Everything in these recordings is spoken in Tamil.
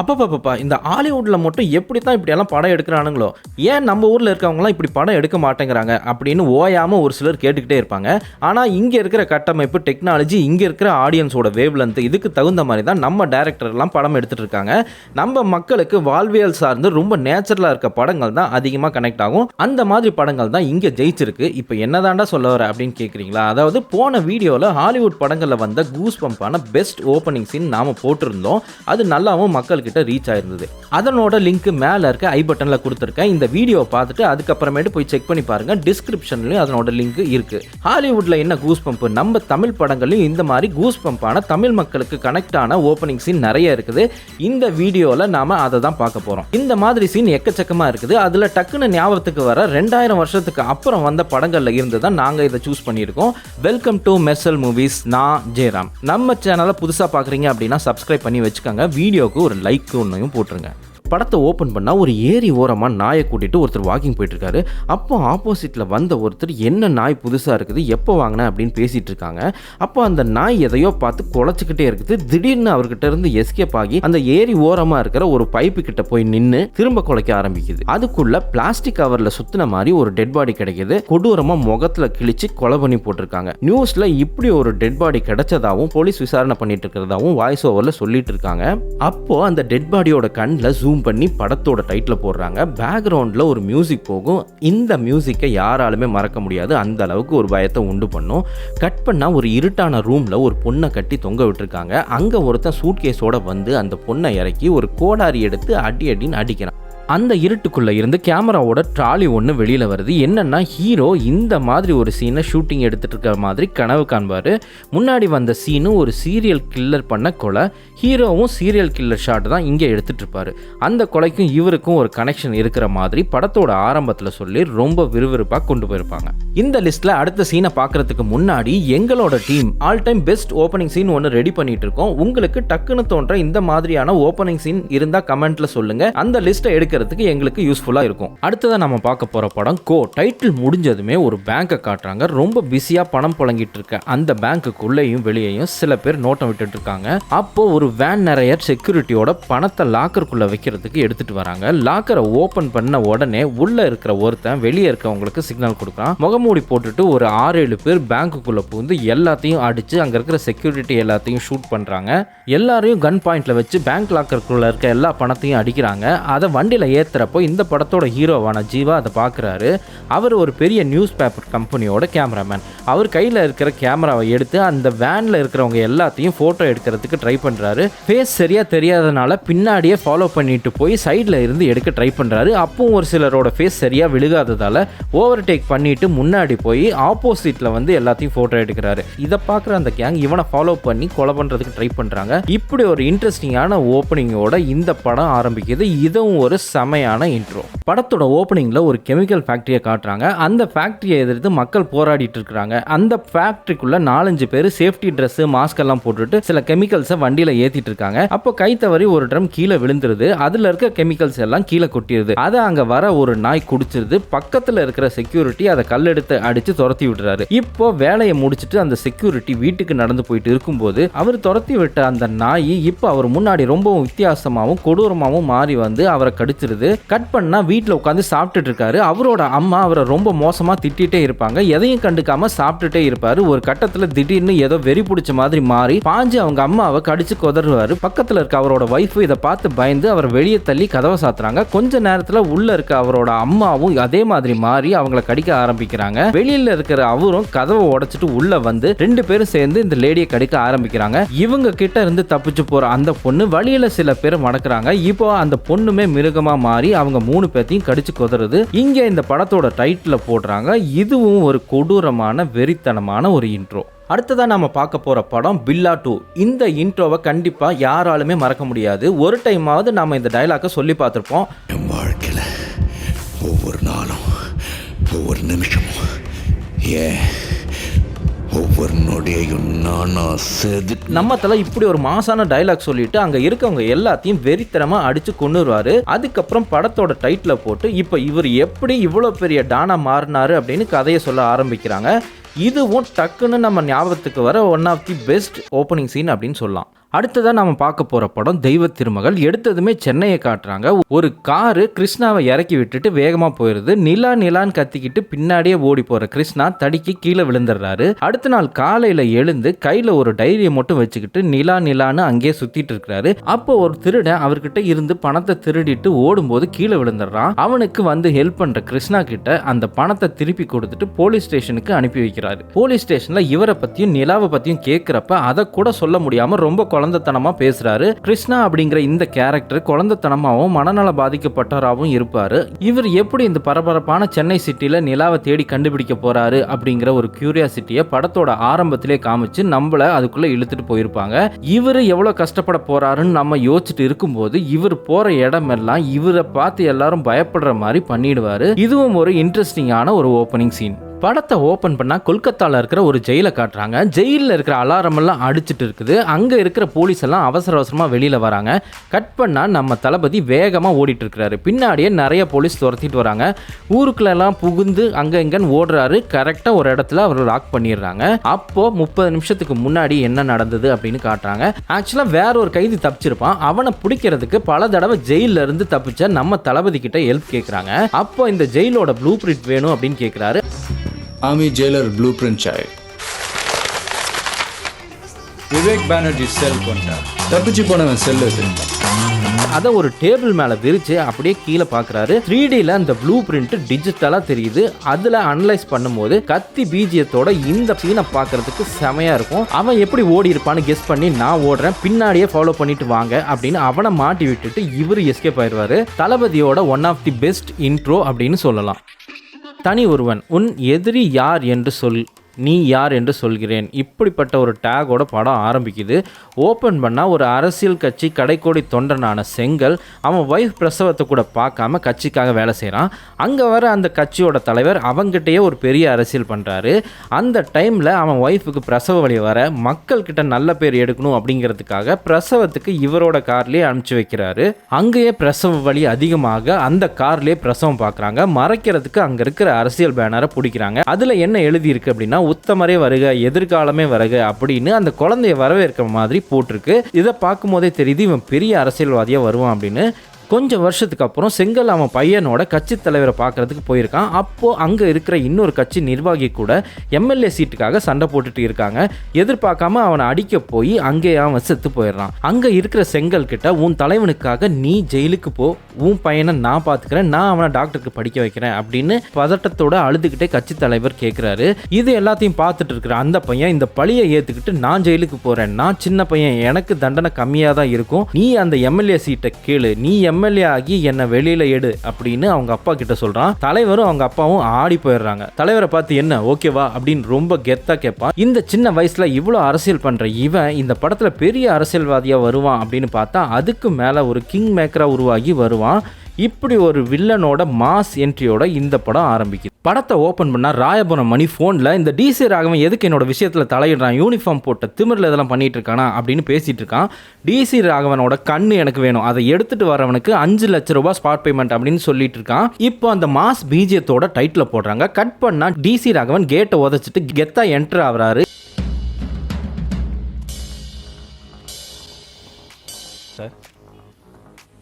அப்பப்பப்பா இந்த ஹாலிவுட்ல மட்டும் எப்படி தான் இப்படியெல்லாம் படம் எடுக்கிறானுங்களோ, ஏன் நம்ம ஊர்ல இருக்கவங்கலாம் இப்படி படம் எடுக்க மாட்டேங்கிறாங்க அப்படின்னு ஓயாம ஒரு சிலர் கேட்டுக்கிட்டே இருப்பாங்க. ஆனா இங்க இருக்கிற கட்டமைப்பு, டெக்னாலஜி, இங்க இருக்கிற ஆடியன்ஸோட வேவ் லென்த் இதுக்கு தகுந்த மாதிரி தான் நம்ம டைரக்டர்லாம் படம் எடுத்துட்டு இருக்காங்க. நம்ம மக்களுக்கு வாழ்வியல் சார்ந்து ரொம்ப நேச்சுரலா இருக்க படங்கள் தான் அதிகமாக கனெக்ட் ஆகும். அந்த மாதிரி படங்கள் தான் இங்க ஜெயிச்சிருக்கு. இப்போ என்னதாண்டா சொல்ல வர அப்படின்னு கேட்குறீங்களா? அதாவது போன வீடியோவில் ஹாலிவுட் படங்களில் வந்த கூஸ் பம்பான பெஸ்ட் ஓப்பனிங் சீன் நாம போட்டிருந்தோம். அது நல்லாவும் மக்கள்கிட்ட ரீச் ஆயிருந்தது. அதனோட லிங்க் மேல இருக்க ஐ பட்டன்ல கொடுத்துருக்கேன். இந்த வீடியோ பார்த்துட்டு அதுக்கப்புறமேட்டு போய் செக் பண்ணி பாருங்க. டிஸ்கிரிப்ஷன்லயும் அதனோட லிங்க் இருக்கு. ஹாலிவுட்ல என்ன கூஸ் பம்ப், நம்ம தமிழ் படங்களையும் இந்த மாதிரி கூஸ் பம்பான தமிழ் மக்களுக்கு கனெக்ட் ஆன ஓப்பனிங் சீன் நிறைய இருக்குது. இந்த வீடியோல நாம அதை தான் பார்க்க போறோம். இந்த மாதிரி சீன் எக்கச்சக்கமா இருக்குது. அதுல டக்குன்னு ஞாபகத்துக்கு வர 2000 வருஷத்துக்கு அப்புறம் வந்த படங்கள்ல இருந்து தான் நாங்க இதை சூஸ் பண்ணியிருக்கோம். Welcome to Mersal movies. நான் ஜெயராம். நம்ம சேனலை புதுசா பாக்குறீங்க அப்படின்னா சப்ஸ்கிரைப் பண்ணி வச்சுக்கோங்க. வீடியோக்கு ஒரு லைக் ஒன்றையும் போட்டுருங்க. படத்தை ஓப்பன் பண்ணால் ஒரு ஏரி ஓரமாக நாயை கூட்டிகிட்டு ஒருத்தர் வாக்கிங் போயிட்டுருக்காரு. அப்போ ஆப்போசிட்டில் வந்த ஒருத்தர் என்ன நாய் புதுசாக இருக்குது, எப்போ வாங்கினேன் அப்படின்னு பேசிகிட்டு இருக்காங்க. அப்போ அந்த நாய் எதையோ பார்த்து குலைச்சிக்கிட்டே இருக்குது. திடீர்னு அவர்கிட்ட இருந்து எஸ்கேப் ஆகி அந்த ஏரி ஓரமாக இருக்கிற ஒரு பைப்பு கிட்ட போய் நின்று திரும்ப குலைக்க ஆரம்பிக்குது. அதுக்குள்ள பிளாஸ்டிக் கவரில் சுத்தின மாதிரி ஒரு டெட் பாடி கிடைக்குது. கொடூரமாக முகத்தில் கிழிச்சு கொலை பண்ணி போட்டிருக்காங்க. நியூஸில் இப்படி ஒரு டெட் பாடி கிடைச்சதாகவும் போலீஸ் விசாரணை பண்ணிட்டு இருக்கிறதாவும் வாய்ஸ் ஓவரில் சொல்லிட்டு இருக்காங்க. அப்போ அந்த டெட் பாடியோட கண்ணில் ஜூம் பண்ணி படத்தோட டைட்டில் போடுறாங்க. பேக்ரவுண்டில் ஒரு மியூசிக் போகும். இந்த மியூசிக்கை யாராலுமே மறக்க முடியாது. அந்த அளவுக்கு ஒரு பயத்தை உண்டு பண்ணும். கட் பண்ணால் ஒரு இருட்டான ரூமில் ஒரு பொண்ணை கட்டி தொங்க விட்டுருக்காங்க. அங்கே ஒருத்தன் சூட்கேஸோட வந்து அந்த பொண்ணை இறக்கி ஒரு கோடாரி எடுத்து அடின்னு அடிக்கிறான். அந்த இருட்டுக்குள்ளே இருந்து கேமராவோட ட்ராலி ஒன்று வெளியில் வருது. என்னன்னா ஹீரோ இந்த மாதிரி ஒரு சீனை ஷூட்டிங் எடுத்துகிட்டு இருக்கிற மாதிரி கனவு காண்பார். முன்னாடி வந்த சீனு ஒரு சீரியல் கில்லர் பண்ண கொலை. ஹீரோவும் சீரியல் கில்லர் ஷாட் தான் இங்கே எடுத்துகிட்டு இருப்பார். அந்த கொலைக்கும் இவருக்கும் ஒரு கனெக்ஷன் இருக்கிற மாதிரி படத்தோட ஆரம்பத்தில் சொல்லி ரொம்ப விறுவிறுப்பாக கொண்டு போயிருப்பாங்க. இந்த லிஸ்ட்டில் அடுத்த சீனை பார்க்குறதுக்கு முன்னாடி எங்களோட team all time best opening scene ஒன்று ரெடி பண்ணிட்டு இருக்கோம். உங்களுக்கு டக்குன்னு தோன்ற இந்த மாதிரியான ஓப்பனிங் சீன் இருந்தால் கமெண்ட்டில் சொல்லுங்கள். அந்த லிஸ்ட்டை எடுக்கிறதுக்கு எங்களுக்கு யூஸ்ஃபுல்லா இருக்கும். அடுத்ததா நம்ம பார்க்க போற படம் கோ. டைட்டில் முடிஞ்சதுமே ஒரு பேங்கை காட்டுறாங்க. ரொம்ப பிஸியா பணம் புழங்கிட்டு இருக்க அந்த பேங்குக்குள்ளேயும் வெளியேயும் சில பேர் நோட்டம் விட்டுட்டு இருக்காங்க. அப்போ ஒரு வேன் நிறைய செக்யூரிட்டியோட பணத்தை லாக்கருக்குள்ள வைக்கிறதுக்கு எடுத்துட்டு வராங்க. லாக்கரை ஓபன் பண்ண உடனே உள்ள இருக்கிற ஒருத்தன் வெளியே இருக்கவங்களுக்கு சிக்னல் கொடுக்குறான். முகமூடி போட்டுட்டு ஒரு 6-7 பேர் பேங்குக்குள்ள புகுந்து எல்லாத்தையும் அடிச்சு அங்க இருக்கிற செக்யூரிட்டி எல்லாத்தையும் ஷூட் பண்றாங்க. எல்லாரையும் கன் பாயிண்ட்ல வச்சு பேங்க் லாக்கருக்குள்ள இருக்க எல்லா பணத்தையும் அடிக்கிறாங்க. அதை வண்டியில ஏத்துறப்போ இந்த படத்தோட ஹீரோவான ஜீவா அதை பார்க்குறாரு. அவர் ஒரு பெரிய நியூஸ் பேப்பர் கம்பெனியோட கேமராமேன். அவர் கையில் இருக்கிற கேமராவை எடுத்து அந்த வேனில் இருக்கிறவங்க எல்லாத்தையும் ஃபோட்டோ எடுக்கிறதுக்கு ட்ரை பண்ணுறாரு. ஃபேஸ் சரியாக தெரியாதனால பின்னாடியே ஃபாலோ பண்ணிட்டு போய் சைடில் இருந்து எடுக்க ட்ரை பண்ணுறாரு. அப்பவும் ஒரு சிலரோட ஃபேஸ் சரியாக விழுகாததால் ஓவர்டேக் பண்ணிட்டு முன்னாடி போய் ஆப்போசிட்டில் வந்து எல்லாத்தையும் ஃபோட்டோ எடுக்கிறாரு. இதை பார்க்குற அந்த கேங் இவனை ஃபாலோ பண்ணி கொலை பண்ணுறதுக்கு ட்ரை பண்ணுறாங்க. இப்படி ஒரு இன்ட்ரெஸ்டிங்கான ஓப்பனிங்கோட இந்த படம் ஆரம்பிக்குது. இதுவும் ஒரு செமையான இன்ட்ரோ. படத்தோட ஓப்பனிங்ல ஒரு கெமிக்கல் ஃபேக்டரியை காட்டுறாங்க. அந்த ஃபேக்டரியை எதிர்த்து மக்கள் போராடிட்டு இருக்காங்க. அந்த ஃபேக்டரிக்குள்ள 4-5 பேர் சேஃப்டி ட்ரெஸ், மாஸ்க் எல்லாம் போட்டுட்டு சில கெமிக்கல்ஸை வண்டியில ஏத்திட்டு இருக்காங்க. அப்போ கை தவறி ஒரு ட்ரம் கீழே விழுந்துருது. அதுல இருக்க கெமிக்கல்ஸ் எல்லாம் கீழே கொட்டிடுது. அதை அங்க வர ஒரு நாய் குடிச்சிருது. பக்கத்துல இருக்கிற செக்யூரிட்டி அதை கல்லெடுத்து அடிச்சு துரத்தி விடுறாரு. இப்போ வேலையை முடிச்சுட்டு அந்த செக்யூரிட்டி வீட்டுக்கு நடந்து போயிட்டு இருக்கும்போது அவர் துரத்தி விட்ட அந்த நாய் இப்போ அவர் முன்னாடி ரொம்பவும் வித்தியாசமாகவும் கொடூரமாகவும் மாறி வந்து அவரை கடிச்சிருது. கட் பண்ணா வீட்டில் உட்காந்து சாப்பிட்டுட்டு இருக்காரு. அவரோட அம்மா அவரை ரொம்ப மோசமா திட்டிகிட்டே இருப்பாங்க. எதையும் கண்டுக்காம சாப்பிட்டுட்டே இருப்பாரு. ஒரு கட்டத்துல திடீர்னு ஏதோ வெறி பிடிச்ச மாதிரி மாறி பாஞ்சு அவங்க அம்மாவை கடிச்சு கொதறுவாரு. பக்கத்துல இருக்க அவரோட வைஃப் இதை பார்த்து பயந்து அவர் வெளியே தள்ளி கதவை சாத்துறாங்க. கொஞ்ச நேரத்துல உள்ள இருக்க அவரோட அம்மாவும் அதே மாதிரி மாறி அவங்களை கடிக்க ஆரம்பிக்கிறாங்க. வெளியில இருக்கிற அவரும் கதவை உடைச்சிட்டு உள்ள வந்து 2 பேரும் சேர்ந்து இந்த லேடியை கடிக்க ஆரம்பிக்கிறாங்க. இவங்க கிட்ட இருந்து தப்பிச்சு போற அந்த பொண்ணு வழியில சில பேர் மடக்குறாங்க. இப்போ அந்த பொண்ணுமே மிருகமா மாறி அவங்க 3 பேத்தையும் கடிச்சு கொதறுது. இங்க இந்த படத்தோட டைட்டில போடுறாங்க. இதுவும் ஒரு கொடூரமான வெறித்தனமான ஒரு இன்ட்ரோ. அடுத்ததா நாம பார்க்க போற படம் பில்லா 2. இந்த இன்ட்ரோவை கண்டிப்பா யாராலுமே மறக்க முடியாது. ஒரு டைமாவது நாம இந்த டயலாக சொல்லி பார்த்திருப்போம். என் வாழ்க்கையில ஒவ்வொரு நாளும் ஒவ்வொரு நிமிஷமும் ஒவ்வொரு நொடியையும் நம்ம தலை இப்படி ஒரு மாசான டயலாக் சொல்லிட்டு அங்க இருக்கவங்க எல்லாத்தையும் வெறித்தனமா அடிச்சு கொண்டுருவாரு. அதுக்கப்புறம் படத்தோட டைட்டில போட்டு இப்ப இவர் எப்படி இவ்வளவு பெரிய டானா மாறினாரு அப்படின்னு கதையை சொல்ல ஆரம்பிக்கிறாங்க. இதுவும் டக்குன்னு நம்ம ஞாபகத்துக்கு வர one of the best opening scene அப்படின்னு சொல்லலாம். அடுத்ததான் நாம பார்க்க போற படம் தெய்வ திருமகள். எடுத்ததுமே சென்னையை காட்டுறாங்க. ஒரு காரு கிருஷ்ணாவை இறக்கி விட்டுட்டு வேகமா போயிருது. நிலான்னு கத்திக்கிட்டு பின்னாடியே ஓடி போற கிருஷ்ணா தடிக்கு கீழே விழுந்துடுறாரு. அடுத்த நாள் காலையில எழுந்து கையில ஒரு டைரியை மட்டும் வச்சுக்கிட்டு நிலான்னு அங்கேயே சுத்திட்டு இருக்கிறாரு. அப்போ ஒரு திருடன் அவர்கிட்ட இருந்து பணத்தை திருடிட்டு ஓடும்போது கீழே விழுந்துடுறான். அவனுக்கு வந்து ஹெல்ப் பண்ற கிருஷ்ணா கிட்ட அந்த பணத்தை திருப்பி கொடுத்துட்டு போலீஸ் ஸ்டேஷனுக்கு அனுப்பி வைக்கிறாரு. போலீஸ் ஸ்டேஷன்ல இவரை பத்தியும் நிலாவை பத்தியும் கேட்கிறப்ப அதை கூட சொல்ல முடியாம ரொம்ப குழந்தைத்தனமா பேசுறாரு. கிருஷ்ணா அப்படிங்கிற இந்த கேரக்டர் குழந்தைத்தனமாவும் மனநல பாதிக்கப்பட்டவராகவும் இருப்பாரு. இவர் எப்படி இந்த பரபரப்பான சென்னை சிட்டில நிலாவை தேடி கண்டுபிடிக்க போறாரு அப்படிங்கிற ஒரு கியூரியாசிட்டியை படத்தோட ஆரம்பத்திலே காமிச்சு நம்மள அதுக்குள்ள இழுத்துட்டு போயிருப்பாங்க. இவர் எவ்வளவு கஷ்டப்பட போறாருன்னு நம்ம யோசிச்சுட்டு இருக்கும்போது இவர் போற இடமெல்லாம் இவரை பார்த்து எல்லாரும் பயப்படுற மாதிரி பண்ணிடுவாரு. இதுவும் ஒரு இன்ட்ரெஸ்டிங்கான ஒரு ஓப்பனிங் சீன். படத்தை ஓப்பன் பண்ணால் கொல்கத்தாவில் இருக்கிற ஒரு ஜெயிலை காட்டுறாங்க. ஜெயிலில் இருக்கிற அலாரம் எல்லாம் அடிச்சுட்டு இருக்குது. அங்கே இருக்கிற போலீஸ் எல்லாம் அவசரமாக வெளியில் வராங்க. கட் பண்ணால் நம்ம தளபதி வேகமாக ஓடிட்டு இருக்கிறாரு. பின்னாடியே நிறைய போலீஸ் துரத்திட்டு வராங்க. ஊருக்குள்ளெல்லாம் புகுந்து அங்கே இங்கன்னு ஓடுறாரு. கரெக்டாக ஒரு இடத்துல அவர் லாக் பண்ணிடுறாங்க. அப்போது 30 நிமிஷத்துக்கு முன்னாடி என்ன நடந்தது அப்படின்னு காட்டுறாங்க. ஆக்சுவலாக வேற ஒரு கைதி தப்பிச்சிருப்பான். அவனை பிடிக்கிறதுக்கு பல தடவை ஜெயிலில் இருந்து தப்பிச்ச நம்ம தளபதி கிட்ட ஹெல்ப் கேட்குறாங்க. அப்போ இந்த ஜெயிலோட ப்ளூ பிரிண்ட் வேணும் அப்படின்னு கேட்குறாரு. आर्मी जेलर ब्लूप्रिंट चाहिए. விவேக் பானர்ஜி செல் கொண்டா தப்பிச்சு போனவன் செல் அதை ஒரு டேபிள் மேலே விரிச்சு அப்படியே கீழே பார்க்குறாரு. 3Dல அந்த ப்ளூ பிரிண்ட் டிஜிட்டலாக தெரியுது. அதில் அனலைஸ் பண்ணும்போது கத்தி பீஜியத்தோட இந்த சீனை பார்க்கறதுக்கு செமையாக இருக்கும். அவன் எப்படி ஓடி இருப்பான்னு கெஸ் பண்ணி நான் ஓடுறேன், பின்னாடியே ஃபாலோ பண்ணிட்டு வாங்க அப்படின்னு அவனை மாட்டி விட்டுட்டு இவர் எஸ்கேப் ஆயிடுவாரு. தளபதியோட one of the best intro அப்படின்னு சொல்லலாம். தனி ஒருவன் உன் எதிரி யார் என்று சொல், நீ யார் என்று சொல்கிறேன். இப்படிப்பட்ட ஒரு டேகோட படம் ஆரம்பிக்குது. ஓப்பன் பண்ணால் ஒரு அரசியல் கட்சி கடைக்கோடி தொண்டனான செங்கல் அவன் ஒய்ஃப் பிரசவத்தை கூட பார்க்காம கட்சிக்காக வேலை செய்கிறான். அங்கே வர அந்த கட்சியோட தலைவர் அவங்ககிட்டயே ஒரு பெரிய அரசியல் பண்ணுறாரு. அந்த டைமில் அவன் ஒய்ஃபுக்கு பிரசவ வலி வர மக்கள்கிட்ட நல்ல பேர் எடுக்கணும் அப்படிங்கிறதுக்காக பிரசவத்துக்கு இவரோட கார்லேயே அனுப்பிச்சு வைக்கிறாரு. அங்கேயே பிரசவ வலி அதிகமாக அந்த கார்லேயே பிரசவம் பார்க்குறாங்க. மறைக்கிறதுக்கு அங்கே இருக்கிற அரசியல் பேனரை பிடிக்கிறாங்க. அதில் என்ன எழுதியிருக்கு அப்படின்னா உத்தமரே வருக, எதிர்காலமே வருக அப்படின்னு அந்த குழந்தைய வரவேற்கிற மாதிரி போட்டிருக்கு. இதை பார்க்கும் போதே தெரியுது இவன் பெரிய அரசியல்வாதியாக வருவான் அப்படின்னு. கொஞ்சம் வருஷத்துக்கு அப்புறம் செங்கல் அவன் பையனோட கட்சி தலைவரை பார்க்கறதுக்கு போயிருக்கான். அப்போது அங்கே இருக்கிற இன்னொரு கட்சி நிர்வாகி கூட எம்எல்ஏ சீட்டுக்காக சண்டை போட்டுட்டு இருக்காங்க. எதிர்பார்க்காம அவனை அடிக்க போய் அங்கே அவன் செத்து போயிடுறான். அங்கே இருக்கிற செங்கல் கிட்ட உன் தலைவனுக்காக நீ ஜெயிலுக்கு போ, உன் பையனை நான் பார்த்துக்கிறேன், நான் அவனை டாக்டருக்கு படிக்க வைக்கிறேன் அப்படின்னு பதட்டத்தோட அழுதுகிட்டே கட்சி தலைவர் கேட்குறாரு. இது எல்லாத்தையும் பார்த்துட்டு இருக்கிற அந்த பையன் இந்த பழியை ஏற்றுக்கிட்டு நான் ஜெயிலுக்கு போகிறேன், நான் சின்ன பையன், எனக்கு தண்டனை கம்மியாக தான் இருக்கும், நீ அந்த எம்எல்ஏ சீட்டை கேளு, நீ எம்எல்ஏ ஆகி என்னை வெளியில எடு அப்படின்னு அவங்க அப்பா கிட்ட சொல்றான். தலைவரும் அவங்க அப்பாவும் ஆடி போயிடுறாங்க. தலைவரை பார்த்து என்ன ஓகேவா அப்படின்னு ரொம்ப கெத்தா கேட்பான். இந்த சின்ன வயசுல இவ்வளவு அரசியல் பண்ற இவன் இந்த படத்துல பெரிய அரசியல்வாதியா வருவான் அப்படின்னு பார்த்தா அதுக்கு மேல ஒரு கிங் மேக்கரா உருவாகி வருவான். இப்படி ஒரு வில்லனோட மாஸ் என்ட்ரியோட இந்த படம் ஆரம்பிக்குது. படத்தை ஓப்பன் பண்ணால் ராயபுரம் மணி ஃபோனில் இந்த டிசி ராகவன் எதுக்கு என்னோட விஷயத்தில் தலையிடுறான், யூனிஃபார்ம் போட்ட திமிரில் இதெல்லாம் பண்ணிட்டு இருக்கானா அப்படின்னு பேசிட்டு இருக்கான். டிசி ராகவனோட கண்ணு எனக்கு வேணும், அதை எடுத்துட்டு வரவனுக்கு 5 லட்சம் ரூபாய் ஸ்பாட் பேமெண்ட் அப்படின்னு சொல்லிட்டு இருக்கான். இப்போ அந்த மாஸ் பீஜியத்தோட டைட்டில் போடுறாங்க. கட் பண்ணா டிசி ராகவன் கேட்டை உதச்சிட்டு கெத்தா என்டர் ஆகுறாரு. சார்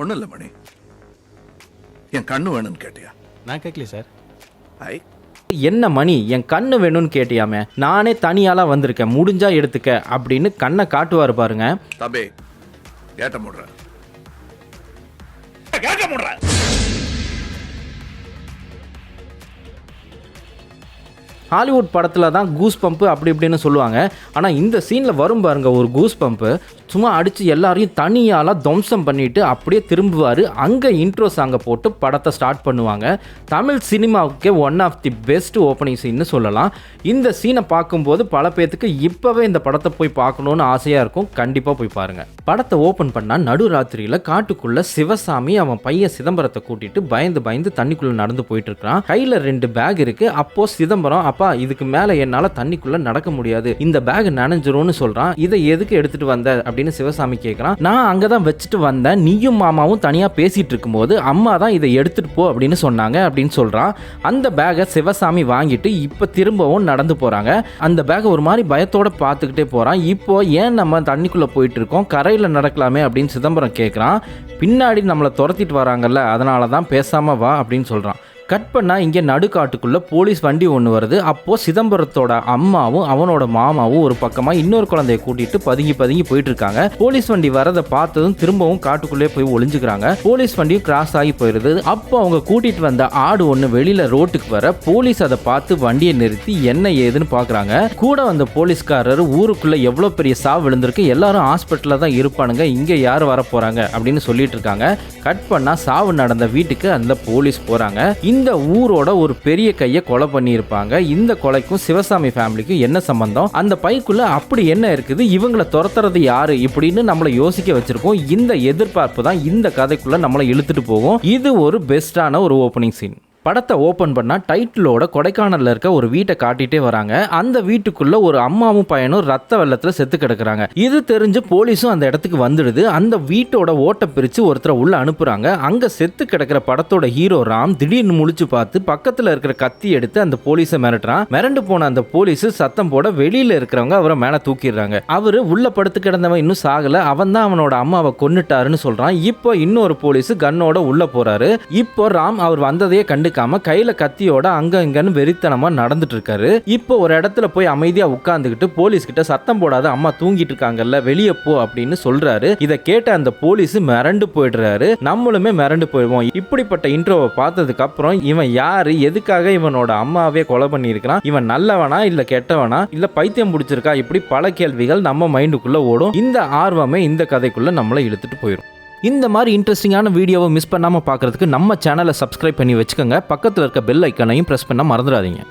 ஒன்றும் இல்லை மணி, என் கண்ணு வேணும்னு கேட்டியா? நான் கேட்கல சார். என்ன மணி என் கண்ணு வேணும்னு கேட்டியாமே, நானே தனியாலாம் வந்திருக்கேன், முடிஞ்சா எடுத்துக்க அப்படின்னு கண்ணை காட்டுவார் பாருங்க. தம்பி கேட்ட முடுற. ஹாலிவுட் படத்தில் தான் கூஸ் பம்பு அப்படி இப்படின்னு சொல்லுவாங்க. ஆனால் இந்த சீனில் வரும் பாருங்க ஒரு கூஸ் பம்பு, சும்மா அடித்து எல்லாரையும் தனியாலாம் துவம்சம் பண்ணிட்டு அப்படியே திரும்புவார். அங்கே இன்ட்ரோ சாங்கை போட்டு படத்தை ஸ்டார்ட் பண்ணுவாங்க. தமிழ் சினிமாவுக்கே one of the best opening சீன்னு சொல்லலாம். இந்த சீனை பார்க்கும்போது பல பேர்த்துக்கு இப்போவே இந்த படத்தை போய் பார்க்கணுன்னு ஆசையாக இருக்கும். கண்டிப்பாக போய் பாருங்கள். படத்தை ஓப்பன் பண்ணால் நடுராத்திரியில் காட்டுக்குள்ளே சிவசாமி அவன் பையன் சிதம்பரத்தை கூட்டிட்டு பயந்து பயந்து தண்ணிக்குள்ளே நடந்து போயிட்டு இருக்கிறான். கையில் 2 பேக் இருக்குது. அப்போது சிதம்பரம், அப்பா இதுக்கு மேலே என்னால் தண்ணிக்குள்ளே நடக்க முடியாது, இந்த பேக் நனைஞ்சிரும்னு சொல்கிறான். இதை எதுக்கு எடுத்துகிட்டு வந்த அப்படின்னு அப்படின்னு சிவசாமி கேட்குறான். நான் அங்கே தான் வச்சுட்டு வந்தேன், நீயும் மாமாவும் தனியாக பேசிகிட்டு இருக்கும்போது அம்மா தான் இதை எடுத்துகிட்டு போ அப்படின்னு சொன்னாங்க அப்படின்னு சொல்கிறான். அந்த பேக்கை சிவசாமி வாங்கிட்டு இப்போ திரும்பவும் நடந்து போகிறாங்க. அந்த பேக்கை ஒரு மாதிரி பயத்தோடு பார்த்துக்கிட்டே போகிறான். இப்போ ஏன் நம்ம தண்ணிக்குள்ளே போயிட்டு இருக்கோம், கரையில் நடக்கலாமே அப்படின்னு சிதம்பரம் கேட்குறான். பின்னாடி நம்மளை துரத்திட்டு வராங்கல்ல, அதனால தான் பேசாமல் வா அப்படின்னு சொல்கிறான். கட் பண்ணால் இங்கே நடுக்காட்டுக்குள்ளே போலீஸ் வண்டி ஒன்று வருது. அப்போது சிதம்பரத்தோட அம்மாவும் அவனோட மாமாவும் ஒரு பக்கமாக இன்னொரு குழந்தைய கூட்டிகிட்டு பதுங்கி போயிட்டு இருக்காங்க. போலீஸ் வண்டி வரதை பார்த்ததும் திரும்பவும் காட்டுக்குள்ளே போய் ஒளிஞ்சுக்கிறாங்க. போலீஸ் வண்டியும் கிராஸ் ஆகி போயிடுது. அப்போ அவங்க கூட்டிகிட்டு வந்த ஆடு ஒன்று வெளியில் ரோட்டுக்கு வர போலீஸ் அதை பார்த்து வண்டியை நிறுத்தி என்ன ஏதுன்னு பார்க்குறாங்க. கூட வந்த போலீஸ்காரர் ஊருக்குள்ளே எவ்வளோ பெரிய சாவு விழுந்திருக்கு, எல்லாரும் ஹாஸ்பிட்டலில் தான் இருப்பானுங்க, இங்கே யார் வர போகிறாங்க அப்படின்னு சொல்லிட்டு இருக்காங்க. கட் பண்ணால் சாவு நடந்த வீட்டுக்கு அந்த போலீஸ் போகிறாங்க. இந்த ஊரோட ஒரு பெரிய கையை கொலை பண்ணியிருப்பாங்க. இந்த கொலைக்கும் சிவசாமி ஃபேமிலிக்கும் என்ன சம்பந்தம், அந்த பைக்குள்ள அப்படி என்ன இருக்குது, இவங்களை துரத்துறது யாரு இப்படின்னு நம்மளை யோசிக்க வச்சிருக்கோம். இந்த எதிர்பார்ப்பு தான் இந்த கதைக்குள்ள நம்மளை இழுத்துட்டு போகும். இது ஒரு பெஸ்டான ஒரு ஓப்பனிங் சீன். படத்தை ஓப்பன் பண்ணால் டைட்டிலோட கொடைக்கானலில் இருக்க ஒரு வீட்டை காட்டிகிட்டே வராங்க. அந்த வீட்டுக்குள்ளே ஒரு அம்மாவும் பையனும் ரத்த வெள்ளத்தில் செத்து கிடக்குறாங்க. இது தெரிஞ்சு போலீஸும் அந்த இடத்துக்கு வந்துடுது. அந்த வீட்டோட ஓட்டை பிரித்து ஒருத்தரை உள்ளே அனுப்புகிறாங்க. அங்கே செத்து கிடக்கிற படத்தோட ஹீரோ ராம் திடீர்னு முழிச்சு பார்த்து பக்கத்தில் இருக்கிற கத்தி எடுத்து அந்த போலீஸை மிரட்டுறான். மிரண்டு போன அந்த போலீஸு சத்தம் போட வெளியில் இருக்கிறவங்க அவரை மேலே தூக்கிடுறாங்க. அவர் உள்ள படுத்து கிடந்தவன் இன்னும் சாகலை, அவன் தான் அவனோட அம்மாவை கொன்னுட்டாருன்னு சொல்கிறான். இப்போ இன்னொரு போலீஸு கன்னோட உள்ளே போகிறாரு. இப்போ ராம் அவர் வந்ததையே கண்டு கையில கத்தியோட அங்க இங்கன்னு வெறித்தனமா நடந்துட்டு இருக்காரு. இப்போ ஒரு இடத்துல போய் அமைதியா உட்கார்ந்துகிட்டு போலீஸ் கிட்ட சத்தம் போடாத, அம்மா தூங்கிட்டு இருக்காங்கல்ல, வெளியே போ அப்படின்னு சொல்றாரு. இதை கேட்ட அந்த போலீஸ் மிரண்டு போயிடுறாரு. நம்மளுமே மிரண்டு போயிடுவோம். இப்படிப்பட்ட இன்ட்ரோவை பார்த்ததுக்கு அப்புறம் இவன் யாரு, எதுக்காக இவனோட அம்மாவே கொலை பண்ணியிருக்கிறான், இவன் நல்லவனா இல்ல கெட்டவனா இல்ல பைத்தியம் பிடிச்சிருக்கா, இப்படி பல கேள்விகள் நம்ம மைண்டுக்குள்ள ஓடும். இந்த ஆர்வமே இந்த கதைக்குள்ள நம்மளை இழுத்துட்டு போயிடும். இந்த மாதிரி இன்ட்ரெஸ்டிங்கான வீடியோவை மிஸ் பண்ணாமல் பார்க்குறதுக்கு நம்ம சேனலை சப்ஸ்கிரைப் பண்ணி வச்சுக்கோங்க. பக்கத்தில் இருக்க பெல் ஐக்கனையும் ப்ரெஸ் பண்ண மறந்துடாதீங்க.